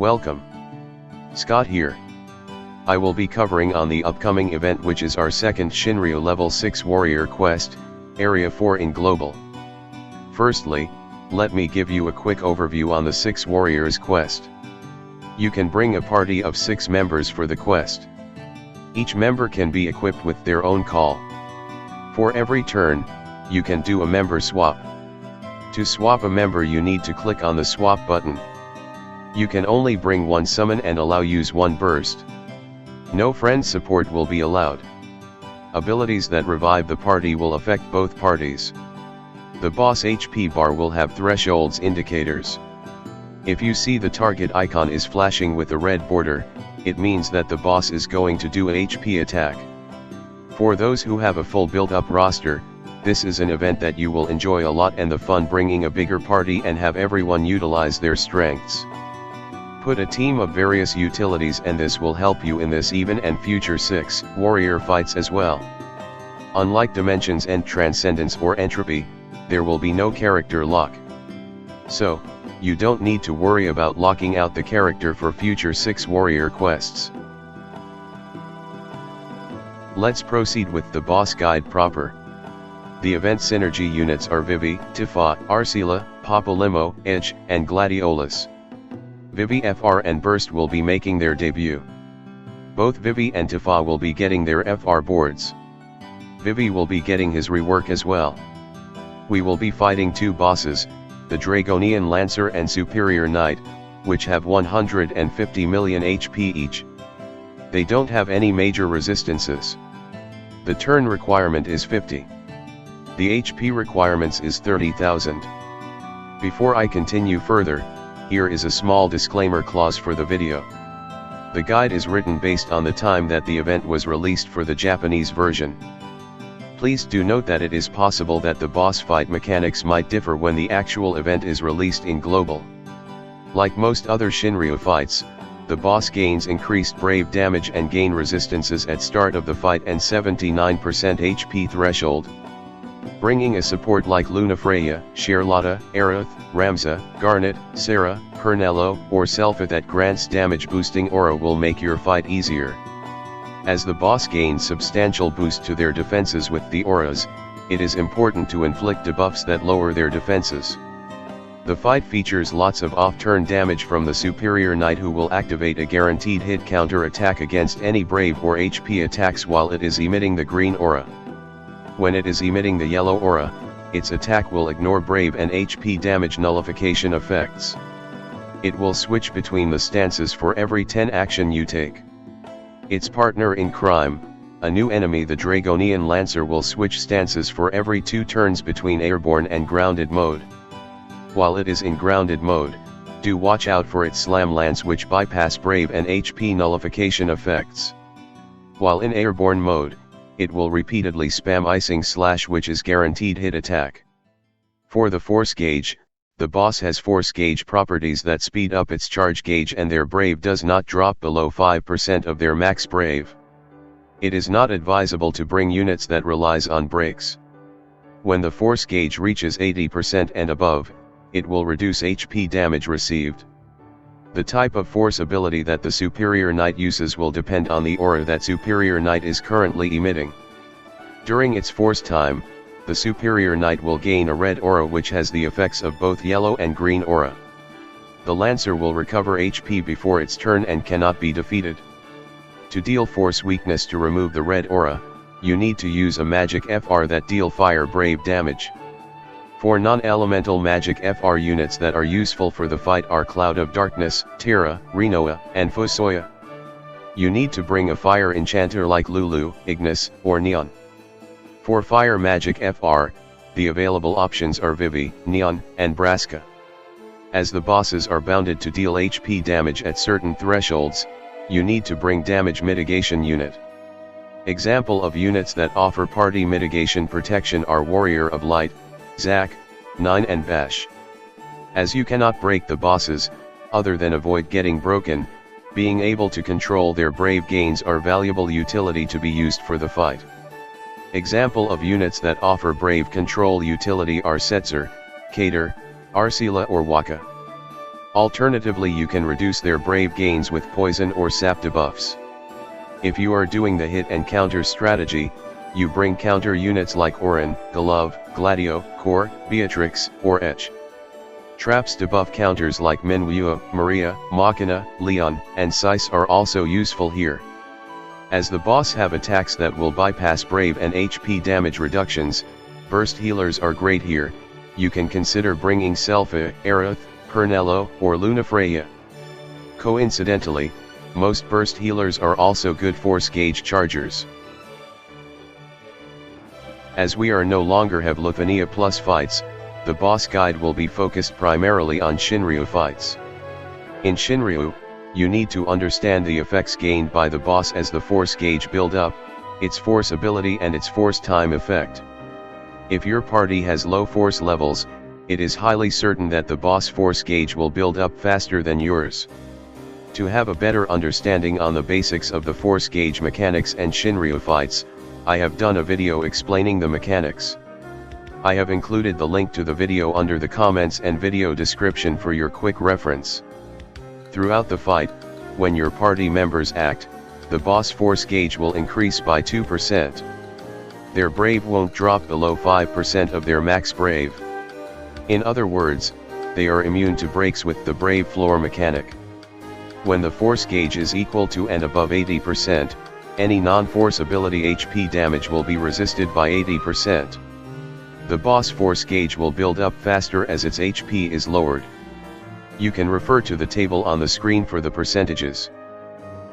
Welcome. Scott here. I will be covering on the upcoming event, which is our second Shinryu Level 6 Warrior Quest, Area 4 in Global. Firstly, let me give you a quick overview on the 6 Warriors quest. You can bring a party of 6 members for the quest. Each member can be equipped with their own call. For every turn, you can do a member swap. To swap a member, you need to click on the swap button. You can only bring one summon and allow use one burst. No friend support will be allowed. Abilities that revive the party will affect both parties. The boss HP bar will have thresholds indicators. If you see the target icon is flashing with a red border, it means that the boss is going to do a HP attack. For those who have a full built-up roster, this is an event that you will enjoy a lot, and the fun bringing a bigger party and have everyone utilize their strengths. Put a team of various utilities, and this will help you in this even and future 6 warrior fights as well. Unlike Dimensions and Transcendence or Entropy, there will be no character lock. So, you don't need to worry about locking out the character for future 6 warrior quests. Let's proceed with the boss guide proper. The event synergy units are Vivi, Tifa, Arciela, Papalymo, Edge, and Gladiolus. Vivi FR and Burst will be making their debut. Both Vivi and Tifa will be getting their FR boards. Vivi will be getting his rework as well. We will be fighting 2 bosses, the Dragonian Lancer and Superior Knight, which have 150 million HP each. They don't have any major resistances. The turn requirement is 50. The HP requirements is 30,000. Before I continue further, here is a small disclaimer clause for the video. The guide is written based on the time that the event was released for the Japanese version. Please do note that it is possible that the boss fight mechanics might differ when the actual event is released in Global. Like most other Shinryu fights, the boss gains increased brave damage and gain resistances at start of the fight and 79% HP threshold. Bringing a support like Lunafreya, Charlotta, Aerith, Ramza, Garnet, Sarah, Pernello, or Selpha that grants damage boosting aura will make your fight easier. As the boss gains substantial boost to their defenses with the auras, it is important to inflict debuffs that lower their defenses. The fight features lots of off-turn damage from the Superior Knight, who will activate a guaranteed hit counter attack against any brave or HP attacks while it is emitting the green aura. When it is emitting the yellow aura, its attack will ignore brave and HP damage nullification effects. It will switch between the stances for every 10 action you take. Its partner in crime, a new enemy, the Dragonian Lancer, will switch stances for every 2 turns between airborne and grounded mode. While it is in grounded mode, do watch out for its Slam Lance, which bypass brave and HP nullification effects. While in airborne mode, it will repeatedly spam Icing Slash, which is guaranteed hit attack. For the force gauge, the boss has force gauge properties that speed up its charge gauge, and their brave does not drop below 5% of their max brave. It is not advisable to bring units that relies on brakes. When the force gauge reaches 80% and above, it will reduce HP damage received. The type of force ability that the Superior Knight uses will depend on the aura that Superior Knight is currently emitting. During its force time, the Superior Knight will gain a red aura which has the effects of both yellow and green aura. The Lancer will recover HP before its turn and cannot be defeated. To deal force weakness to remove the red aura, you need to use a magic FR that deal fire brave damage. For non-elemental magic FR units that are useful for the fight are Cloud of Darkness, Terra, Rinoa, and Fusoya. You need to bring a fire enchanter like Lulu, Ignis, or Neon. For fire magic FR, the available options are Vivi, Neon, and Braska. As the bosses are bounded to deal HP damage at certain thresholds, you need to bring damage mitigation unit. Example of units that offer party mitigation protection are Warrior of Light, Zack, 9 and Bash. As you cannot break the bosses, other than avoid getting broken, being able to control their brave gains are valuable utility to be used for the fight. Example of units that offer brave control utility are Setzer, Kater, Arciela or Waka. Alternatively, you can reduce their brave gains with poison or sap debuffs. If you are doing the hit and counter strategy, you bring counter units like Orin, Glove, Gladio, Core, Beatrix, or Etch. Traps debuff counters like Minwoo, Maria, Machina, Leon, and Sice are also useful here. As the boss have attacks that will bypass brave and HP damage reductions, burst healers are great here. You can consider bringing Selpha, Aerith, Pernello, or Lunafreya. Coincidentally, most burst healers are also good force gauge chargers. As we are no longer have Lufania plus fights, the boss guide will be focused primarily on Shinryu fights. In Shinryu, you need to understand the effects gained by the boss as the force gauge build up, its force ability and its force time effect. If your party has low force levels, it is highly certain that the boss force gauge will build up faster than yours. To have a better understanding on the basics of the force gauge mechanics and Shinryu fights, I have done a video explaining the mechanics. I have included the link to the video under the comments and video description for your quick reference. Throughout the fight, when your party members act, the boss force gauge will increase by 2%. Their brave won't drop below 5% of their max brave. In other words, they are immune to breaks with the brave floor mechanic. When the force gauge is equal to and above 80%, any non-force ability HP damage will be resisted by 80%. The boss force gauge will build up faster as its HP is lowered. You can refer to the table on the screen for the percentages.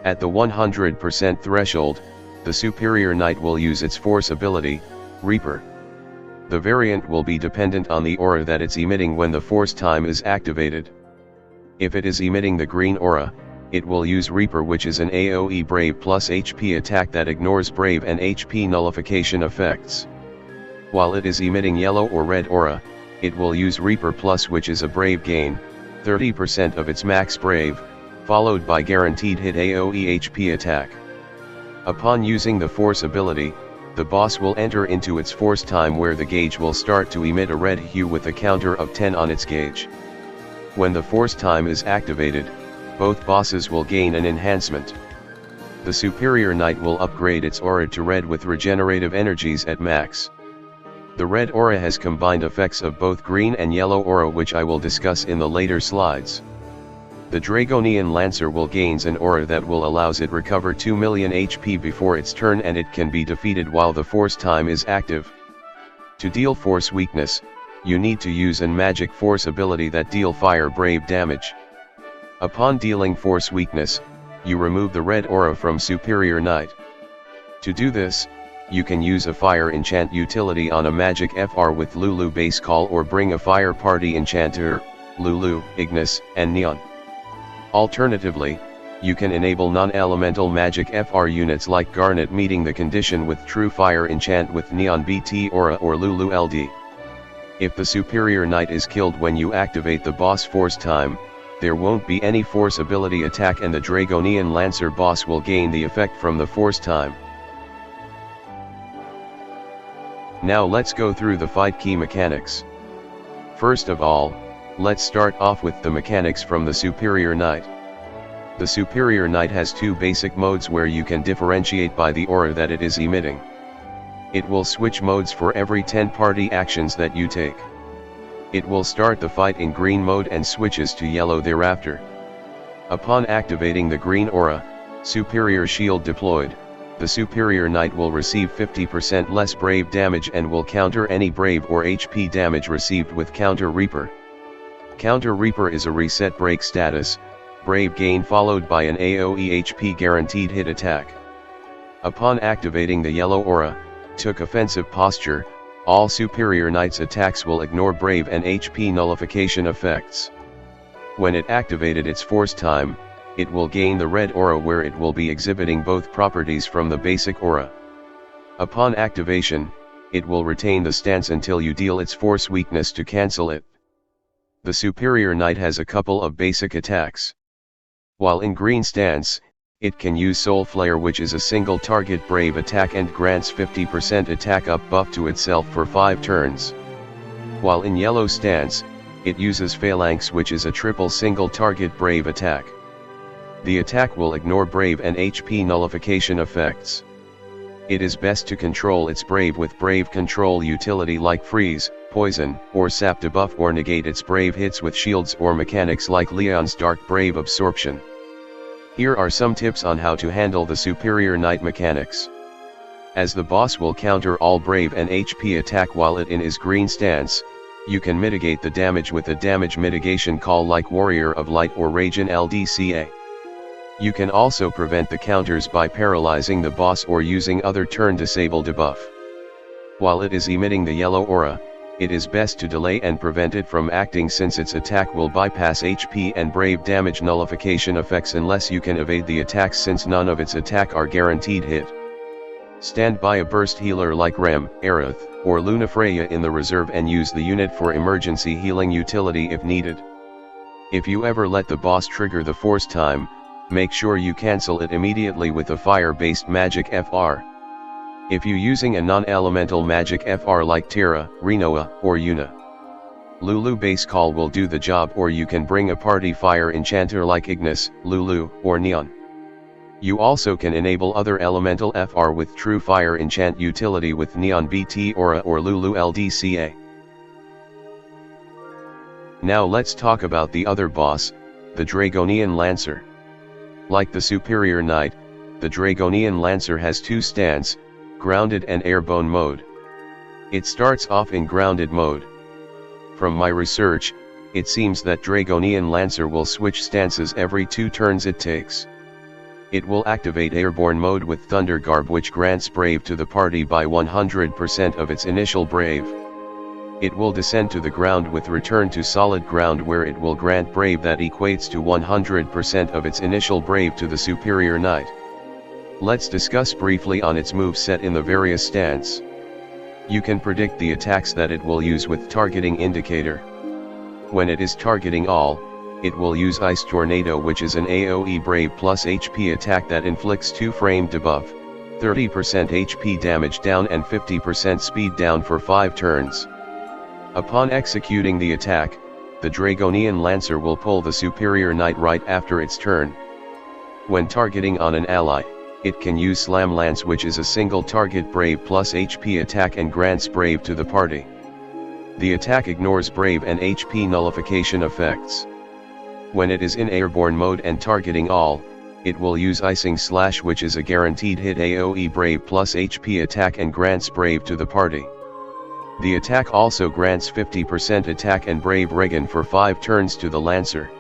At the 100% threshold, the superior knight will use its force ability, Reaper. The variant will be dependent on the aura that it's emitting when the force time is activated. If it is emitting the green aura, it will use Reaper, which is an AoE Brave plus HP attack that ignores Brave and HP nullification effects. While it is emitting yellow or red aura, it will use Reaper plus, which is a Brave gain, 30% of its max Brave, followed by guaranteed hit AoE HP attack. Upon using the force ability, the boss will enter into its force time where the gauge will start to emit a red hue with a counter of 10 on its gauge. When the force time is activated, both bosses will gain an enhancement. The superior knight will upgrade its aura to red with regenerative energies at max. The red aura has combined effects of both green and yellow aura, which I will discuss in the later slides. The Dragonian Lancer will gains an aura that will allows it recover 2 million HP before its turn, and it can be defeated while the force time is active. To deal force weakness, you need to use an magic force ability that deal fire brave damage. Upon dealing force weakness, you remove the red aura from superior knight. To do this, you can use a fire enchant utility on a magic FR with Lulu base call, or bring a fire party enchanter, Lulu, Ignis, and Neon. Alternatively, you can enable non-elemental magic FR units like Garnet meeting the condition with true fire enchant with Neon BT aura or Lulu LD. If the superior knight is killed when you activate the boss force time, there won't be any force ability attack, and the Dragonian Lancer boss will gain the effect from the force time. Now let's go through the fight key mechanics. First of all, let's start off with the mechanics from the superior knight. The superior knight has two basic modes where you can differentiate by the aura that it is emitting. It will switch modes for every 10 party actions that you take. It will start the fight in green mode and switches to yellow thereafter. Upon activating the green aura, superior shield deployed, the superior knight will receive 50% less brave damage and will counter any brave or HP damage received with Counter Reaper. Counter Reaper is a reset break status, brave gain followed by an AoE HP guaranteed hit attack. Upon activating the yellow aura, took offensive posture, all superior knight's attacks will ignore brave and HP nullification effects. When it activated its force time, it will gain the red aura where it will be exhibiting both properties from the basic aura. Upon activation, it will retain the stance until you deal its force weakness to cancel it. The superior knight has a couple of basic attacks. While in green stance, it can use Soul Flare, which is a single target brave attack and grants 50% attack up buff to itself for 5 turns. While in yellow stance, It uses Phalanx, which is a triple single target Brave attack. The attack will ignore Brave and HP nullification effects. It is best to control its Brave with Brave control utility like Freeze, Poison, or Sap debuff, or negate its Brave hits with shields or mechanics like Leon's Dark Brave Absorption. Here are some tips on how to handle the superior Knight mechanics. As the boss will counter all Brave and HP attack while it in his green stance, you can mitigate the damage with a damage mitigation call like Warrior of Light or Ragin LDCA. You can also prevent the counters by paralyzing the boss or using other turn disable debuff. While it is emitting the yellow aura, it is best to delay and prevent it from acting, since its attack will bypass HP and Brave damage nullification effects unless you can evade the attacks, since none of its attack are guaranteed hit. Stand by a burst healer like Rem, Aerith, or Lunafreya in the reserve and use the unit for emergency healing utility if needed. If you ever let the boss trigger the force time, make sure you cancel it immediately with a fire-based magic FR. If you using a non-elemental magic FR like Terra, Rinoa, or Yuna, Lulu base call will do the job, or you can bring a party fire enchanter like Ignis, Lulu, or Neon. You also can enable other elemental FR with true fire enchant utility with Neon BT Aura or Lulu LDCA. Now let's talk about the other boss, the Dragonian Lancer. Like the superior Knight, the Dragonian Lancer has two stance, grounded and airborne mode. It starts off in grounded mode. From my research, it seems that Dragonian Lancer will switch stances every 2 turns it takes. It will activate airborne mode with Thunder Garb, which grants Brave to the party by 100% of its initial Brave. It will descend to the ground with Return to Solid Ground, where it will grant Brave that equates to 100% of its initial Brave to the superior Knight. Let's discuss briefly on its moveset in the various stance. You can predict the attacks that it will use with Targeting Indicator. When it is targeting all, it will use Ice Tornado, which is an AoE Brave plus HP attack that inflicts 2 frame debuff, 30% HP damage down and 50% speed down for 5 turns. Upon executing the attack, the Dragonian Lancer will pull the superior Knight right after its turn. When targeting on an ally, it can use Slam Lance, which is a single target Brave plus HP attack and grants Brave to the party. The attack ignores Brave and HP nullification effects. When it is in airborne mode and targeting all, it will use Icing Slash, which is a guaranteed hit AoE Brave plus HP attack and grants Brave to the party. The attack also grants 50% attack and Brave Regen for 5 turns to the Lancer.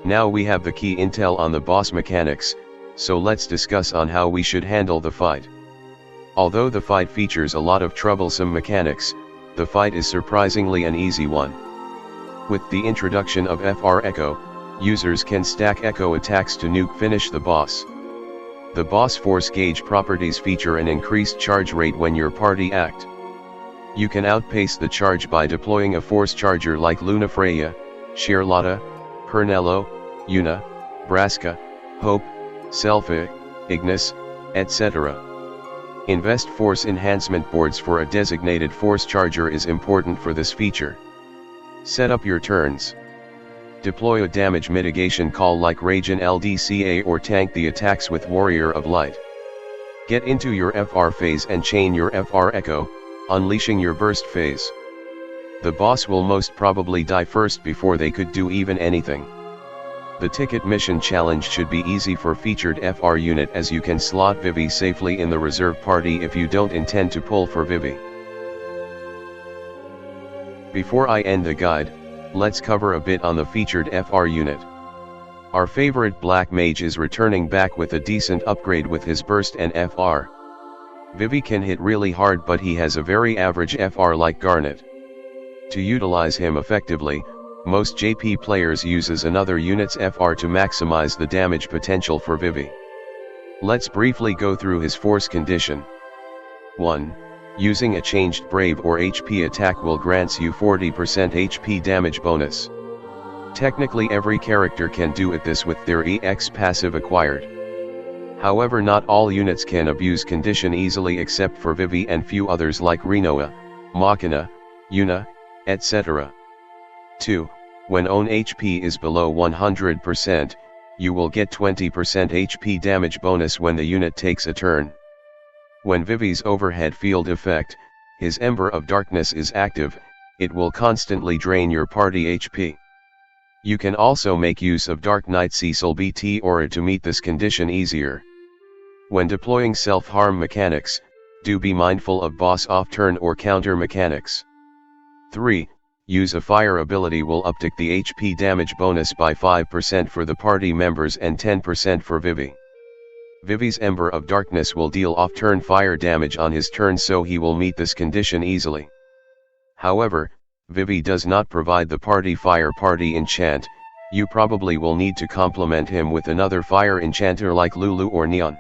Now we have the key intel on the boss mechanics, so let's discuss on how we should handle the fight. Although the fight features a lot of troublesome mechanics, the fight is surprisingly an easy one. With the introduction of FR Echo, users can stack Echo attacks to finish the boss. The boss force gauge properties feature an increased charge rate when your party act. You can outpace the charge by deploying a force charger like Lunafreya, Charlotta, Pernello, Yuna, Braska, Hope, Selphie, Ignis, etc. Invest force enhancement boards for a designated force charger is important for this feature. Set up your turns. Deploy a damage mitigation call like Ragin LDCA or tank the attacks with Warrior of Light. Get into your FR phase and chain your FR Echo, unleashing your burst phase. The boss will most probably die first before they could do even anything. The ticket mission challenge should be easy for featured FR unit, as you can slot Vivi safely in the reserve party if you don't intend to pull for Vivi. Before I end the guide, let's cover a bit on the featured FR unit. Our favorite Black Mage is returning back with a decent upgrade with his burst and FR. Vivi can hit really hard, but he has a very average FR like Garnet. To utilize him effectively, most JP players uses another unit's FR to maximize the damage potential for Vivi. Let's briefly go through his force condition. 1. Using a changed Brave or HP attack will grants you 40% HP damage bonus. Technically every character can do this with their EX passive acquired. However, not all units can abuse condition easily except for Vivi and few others like Rinoa, Machina, Yuna, etc. 2. When own HP is below 100%, you will get 20% HP damage bonus when the unit takes a turn. When Vivi's overhead field effect, his Ember of Darkness is active, it will constantly drain your party HP. You can also make use of Dark Knight Cecil BT Aura to meet this condition easier. When deploying self-harm mechanics, do be mindful of boss off-turn or counter mechanics. 3. Use a fire ability will uptick the HP damage bonus by 5% for the party members and 10% for Vivi. Vivi's Ember of Darkness will deal off-turn fire damage on his turn, so he will meet this condition easily. However, Vivi does not provide the party fire party enchant. You probably will need to complement him with another fire enchanter like Lulu or Neon.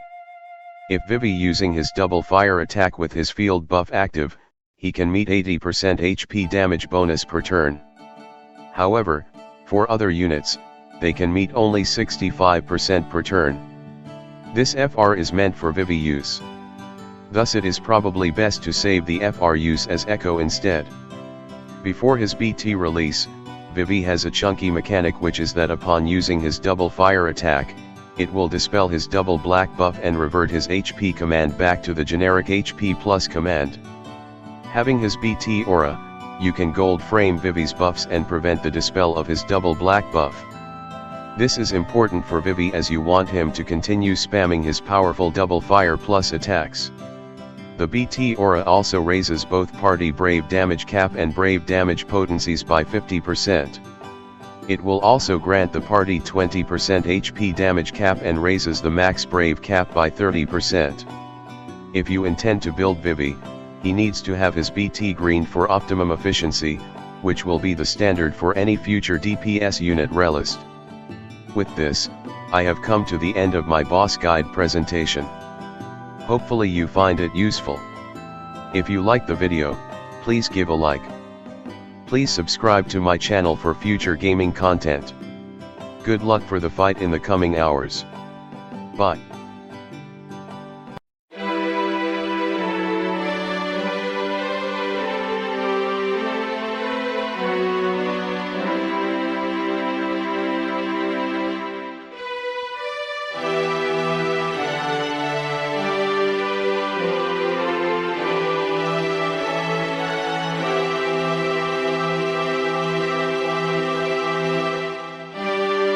If Vivi using his double fire attack with his field buff active, he can meet 80% HP damage bonus per turn. However, for other units, they can meet only 65% per turn. This FR is meant for Vivi use. Thus it is probably best to save the FR use as Echo instead. Before his BT release, Vivi has a chunky mechanic, which is that upon using his double fire attack, it will dispel his double black buff and revert his HP command back to the generic HP plus command. Having his BT aura, you can gold frame Vivi's buffs and prevent the dispel of his double black buff. This is important for Vivi as you want him to continue spamming his powerful double fire plus attacks. The BT aura also raises both party brave damage cap and brave damage potencies by 50%. It will also grant the party 20% HP damage cap and raises the max brave cap by 30%. If you intend to build Vivi, he needs to have his BT green for optimum efficiency, which will be the standard for any future DPS unit relist. With this, I have come to the end of my boss guide presentation. Hopefully you find it useful. If you like the video, please give a like. Please subscribe to my channel for future gaming content. Good luck for the fight in the coming hours. Bye.